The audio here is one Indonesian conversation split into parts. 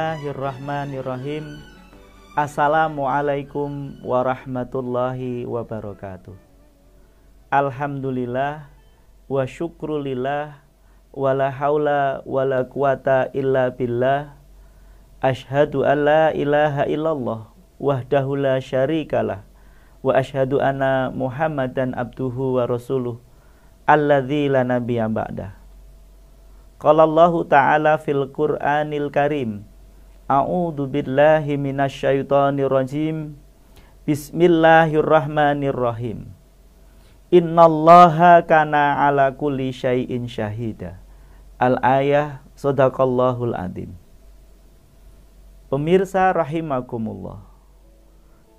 Bismillahirrahmanirrahim. Assalamualaikum warahmatullahi wabarakatuh. Alhamdulillah wa syukrulillah wa la haula wa la quwata illa billah. Asyhadu an la ilaha illallah wahdahu la syarikalah wa asyhadu anna Muhammadan abduhu wa rasuluh alladzi la nabiyya ba'dah. Qala Allahu ta'ala fil Qur'anil Karim. A'udzu billahi minasyaitonir rajim. Bismillahirrahmanirrahim. Innallaha kana ala kulli syai'in syahida. Al-ayah, shadaqallahul adzim. Pemirsa rahimakumullah.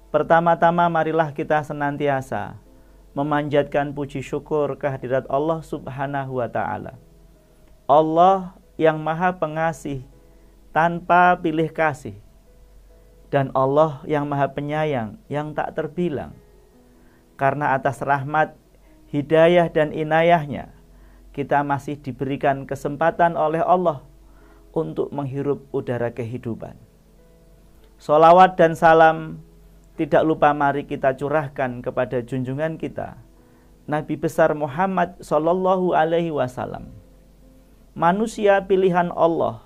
Pertama-tama marilah kita senantiasa memanjatkan puji syukur kehadirat Allah Subhanahu wa ta'ala. Allah yang maha pengasih tanpa pilih kasih, dan Allah yang maha penyayang yang tak terbilang. Karena atas rahmat, hidayah dan inayahnya, kita masih diberikan kesempatan oleh Allah untuk menghirup udara kehidupan. Sholawat dan salam tidak lupa mari kita curahkan kepada junjungan kita, Nabi besar Muhammad Sallallahu Alaihi Wasallam, manusia pilihan Allah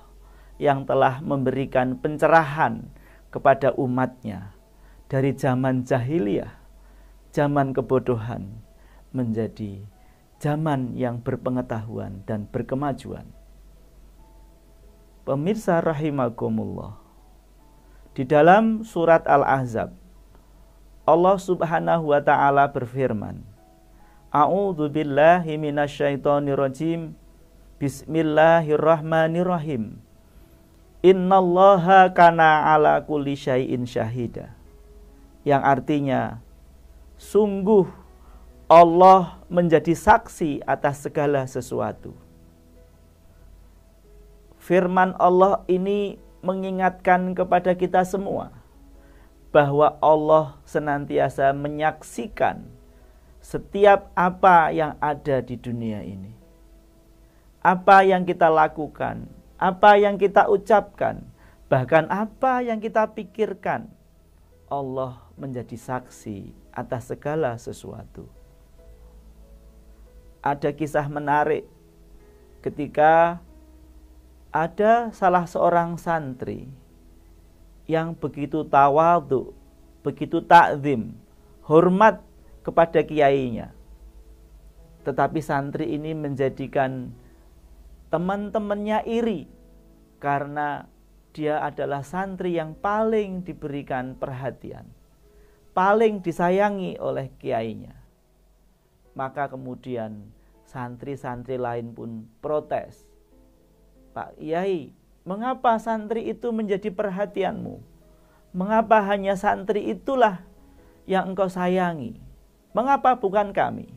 yang telah memberikan pencerahan kepada umatnya dari zaman jahiliyah, zaman kebodohan, menjadi zaman yang berpengetahuan dan berkemajuan. Pemirsa rahimakumullah, di dalam surat Al-Ahzab, Allah Subhanahu wa ta'ala berfirman, A'udzu billahi minasyaitonir rajim. Bismillahirrahmanirrahim. Innallaha kana ala kulli syai'in syahida. Yang artinya, sungguh Allah menjadi saksi atas segala sesuatu. Firman Allah ini mengingatkan kepada kita semua bahwa Allah senantiasa menyaksikan setiap apa yang ada di dunia ini. Apa yang kita lakukan, apa yang kita ucapkan, bahkan apa yang kita pikirkan, Allah menjadi saksi atas segala sesuatu. Ada kisah menarik ketika ada salah seorang santri yang begitu tawadhu, begitu ta'zim, hormat kepada kiainya. Tetapi santri ini menjadikan teman-temannya iri karena dia adalah santri yang paling diberikan perhatian, paling disayangi oleh kiainya. Maka kemudian santri-santri lain pun protes. Pak Kiai, mengapa santri itu menjadi perhatianmu? Mengapa hanya santri itulah yang engkau sayangi? Mengapa bukan kami?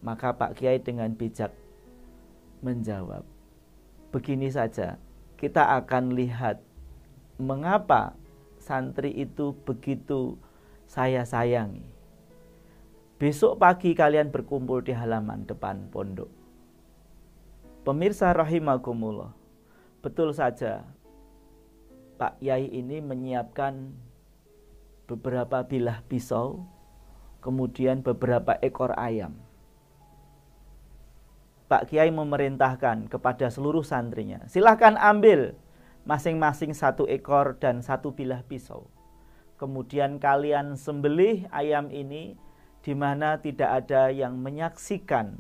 Maka Pak Kiai dengan bijak menjawab, begini saja, kita akan lihat mengapa santri itu begitu saya sayangi. Besok pagi kalian berkumpul di halaman depan pondok. Pemirsa rahimakumullah, betul saja Pak Yai ini menyiapkan beberapa bilah pisau, kemudian beberapa ekor ayam. Pak Kiai memerintahkan kepada seluruh santrinya, silahkan ambil masing-masing 1 ekor dan 1 bilah pisau. Kemudian kalian sembelih ayam ini di mana tidak ada yang menyaksikan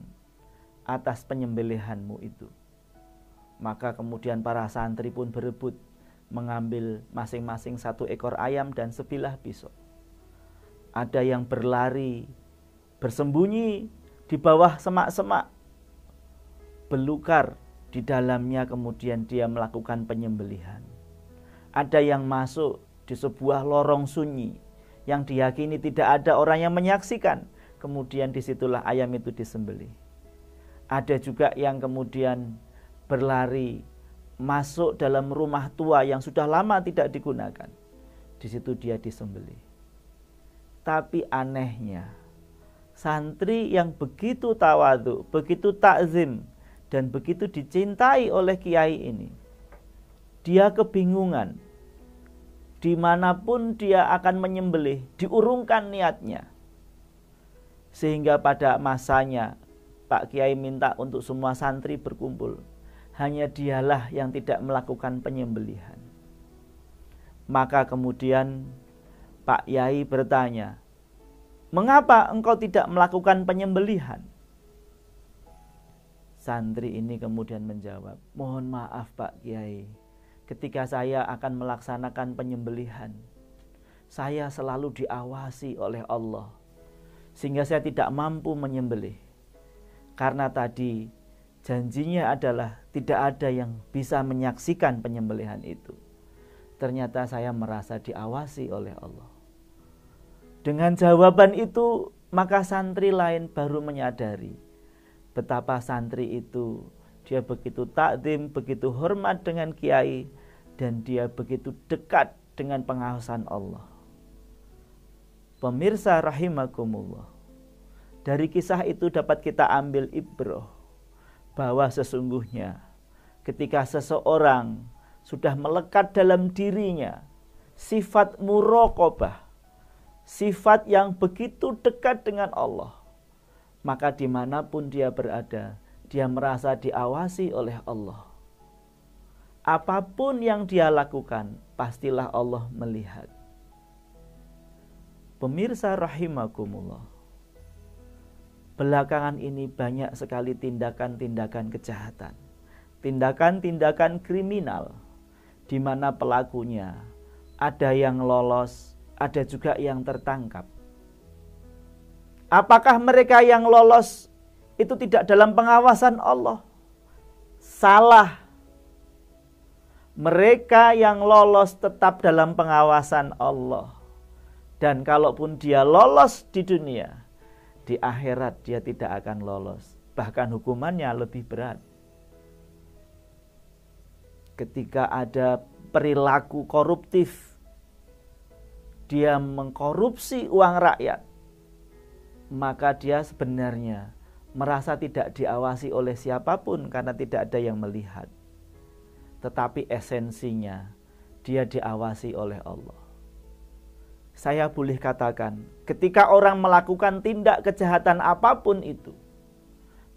atas penyembelihanmu itu. Maka kemudian para santri pun berebut mengambil masing-masing 1 ekor ayam dan sebilah pisau. Ada yang berlari, bersembunyi di bawah semak-semak, belukar di dalamnya, kemudian dia melakukan penyembelihan. Ada yang masuk di sebuah lorong sunyi yang diyakini tidak ada orang yang menyaksikan, kemudian disitulah ayam itu disembelih. Ada juga yang kemudian berlari masuk dalam rumah tua yang sudah lama tidak digunakan, di situ dia disembelih. Tapi anehnya, santri yang begitu tawadhu, begitu takzim, dan begitu dicintai oleh kiai ini, Dia kebingungan. Dimanapun dia akan menyembelih, diurungkan niatnya. Sehingga pada masanya Pak Kiai minta untuk semua santri berkumpul. Hanya dialah yang tidak melakukan penyembelihan. Maka kemudian Pak Yai bertanya, "Mengapa engkau tidak melakukan penyembelihan?" Santri ini kemudian menjawab, "Mohon maaf Pak Kiai, ketika saya akan melaksanakan penyembelihan, saya selalu diawasi oleh Allah, sehingga saya tidak mampu menyembelih. Karena tadi janjinya adalah tidak ada yang bisa menyaksikan penyembelihan itu. Ternyata saya merasa diawasi oleh Allah." Dengan jawaban itu, maka santri lain baru menyadari betapa santri itu dia begitu takdim, begitu hormat dengan kiai, dan dia begitu dekat dengan pengawasan Allah. Pemirsa rahimakumullah, dari kisah itu dapat kita ambil ibrah bahwa sesungguhnya ketika seseorang sudah melekat dalam dirinya sifat muraqabah, sifat yang begitu dekat dengan Allah, maka dimanapun dia berada, dia merasa diawasi oleh Allah. Apapun yang dia lakukan, pastilah Allah melihat. Pemirsa rahimakumullah, belakangan ini banyak sekali tindakan-tindakan kejahatan, tindakan-tindakan kriminal, di mana pelakunya ada yang lolos, ada juga yang tertangkap. Apakah mereka yang lolos itu tidak dalam pengawasan Allah? Salah. Mereka yang lolos tetap dalam pengawasan Allah. Dan kalaupun dia lolos di dunia, di akhirat dia tidak akan lolos. Bahkan hukumannya lebih berat. Ketika ada perilaku koruptif, dia mengkorupsi uang rakyat, maka dia sebenarnya merasa tidak diawasi oleh siapapun karena tidak ada yang melihat. Tetapi esensinya dia diawasi oleh Allah. Saya boleh katakan, ketika orang melakukan tindak kejahatan apapun itu,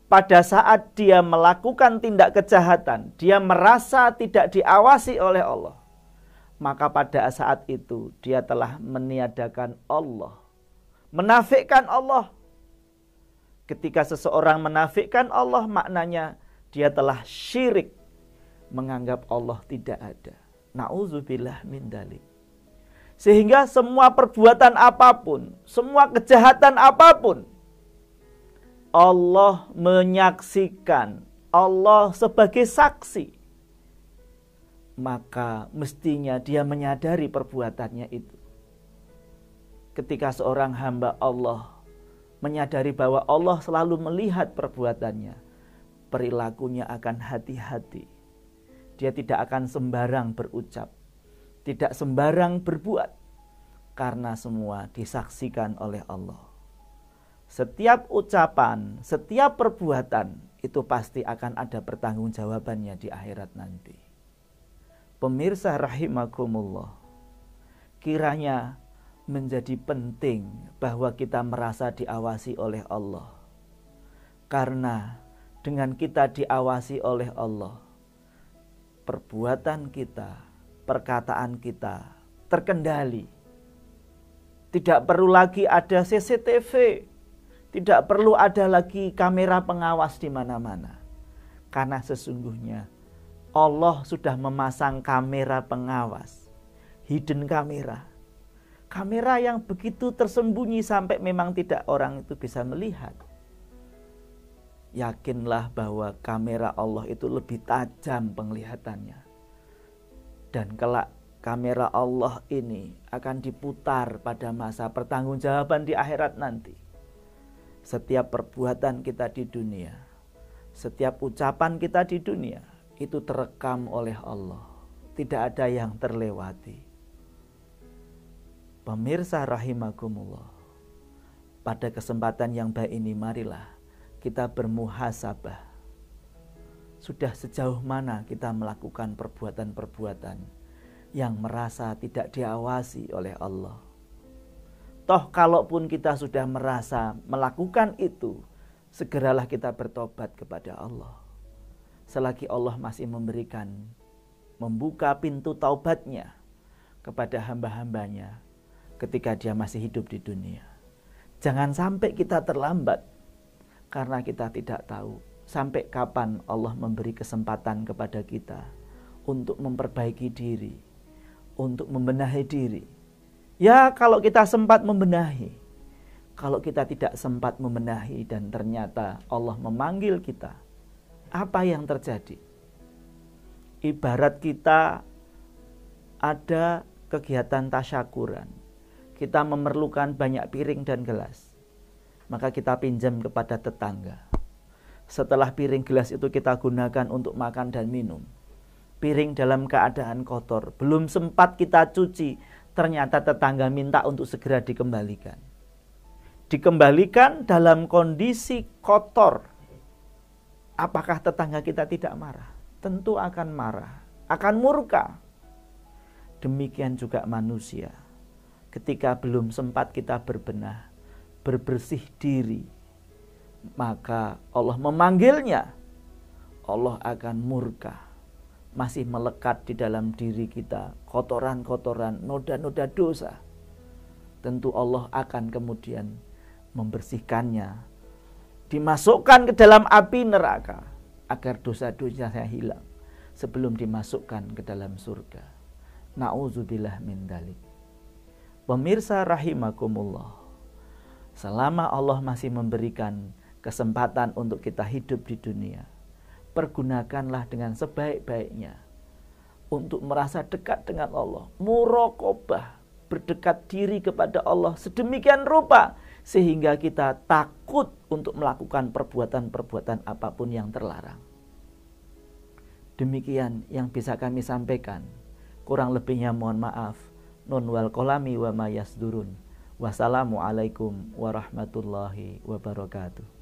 pada saat dia melakukan tindak kejahatan, dia merasa tidak diawasi oleh Allah, maka pada saat itu dia telah meniadakan Allah, menafikkan Allah. Ketika seseorang menafikkan Allah, maknanya dia telah syirik, menganggap Allah tidak ada. Na'udzubillah min dzalik. Sehingga semua perbuatan apapun, semua kejahatan apapun, Allah menyaksikan, Allah sebagai saksi. Maka mestinya dia menyadari perbuatannya itu. Ketika seorang hamba Allah menyadari bahwa Allah selalu melihat perbuatannya, perilakunya akan hati-hati. Dia tidak akan sembarang berucap, tidak sembarang berbuat, karena semua disaksikan oleh Allah. Setiap ucapan, setiap perbuatan itu pasti akan ada pertanggungjawabannya di akhirat nanti. Pemirsa rahimakumullah, kiranya menjadi penting bahwa kita merasa diawasi oleh Allah. Karena dengan kita diawasi oleh Allah, perbuatan kita, perkataan kita terkendali. Tidak perlu lagi ada CCTV, tidak perlu ada lagi kamera pengawas di mana-mana. Karena sesungguhnya Allah sudah memasang kamera pengawas, hidden kamera. Kamera yang begitu tersembunyi sampai memang tidak orang itu bisa melihat. Yakinlah bahwa kamera Allah itu lebih tajam penglihatannya. Dan kelak kamera Allah ini akan diputar pada masa pertanggungjawaban di akhirat nanti. Setiap perbuatan kita di dunia, setiap ucapan kita di dunia, itu terekam oleh Allah. Tidak ada yang terlewati. Pemirsa rahimakumullah, pada kesempatan yang baik ini marilah kita bermuhasabah. Sudah sejauh mana kita melakukan perbuatan-perbuatan yang merasa tidak diawasi oleh Allah. Toh kalaupun kita sudah merasa melakukan itu, segeralah kita bertobat kepada Allah. Selagi Allah masih membuka pintu taubatnya kepada hamba-hambanya ketika dia masih hidup di dunia. Jangan sampai kita terlambat karena kita tidak tahu sampai kapan Allah memberi kesempatan kepada kita untuk memperbaiki diri, untuk membenahi diri. Ya, kalau kita sempat membenahi, kalau kita tidak sempat membenahi dan ternyata Allah memanggil kita, apa yang terjadi? Ibarat kita ada kegiatan tasyakuran, kita memerlukan banyak piring dan gelas, maka kita pinjam kepada tetangga. Setelah piring gelas itu kita gunakan untuk makan dan minum, piring dalam keadaan kotor, belum sempat kita cuci, ternyata tetangga minta untuk segera dikembalikan. Dikembalikan dalam kondisi kotor. Apakah tetangga kita tidak marah? Tentu akan marah, akan murka. Demikian juga manusia. Ketika belum sempat kita berbenah, berbersih diri, maka Allah memanggilnya. Allah akan murka. Masih melekat di dalam diri kita kotoran-kotoran, noda-noda dosa. Tentu Allah akan kemudian membersihkannya, dimasukkan ke dalam api neraka agar dosa-dosanya hilang sebelum dimasukkan ke dalam surga. Na'udzubillah min dzalik. Pemirsa rahimakumullah, selama Allah masih memberikan kesempatan untuk kita hidup di dunia, pergunakanlah dengan sebaik-baiknya untuk merasa dekat dengan Allah, muraqabah, berdekat diri kepada Allah sedemikian rupa sehingga kita takut untuk melakukan perbuatan-perbuatan apapun yang terlarang. Demikian yang bisa kami sampaikan. Kurang lebihnya mohon maaf. Nun wal qalami wa ma yasdurun. Wassalamualaikum warahmatullahi wabarakatuh.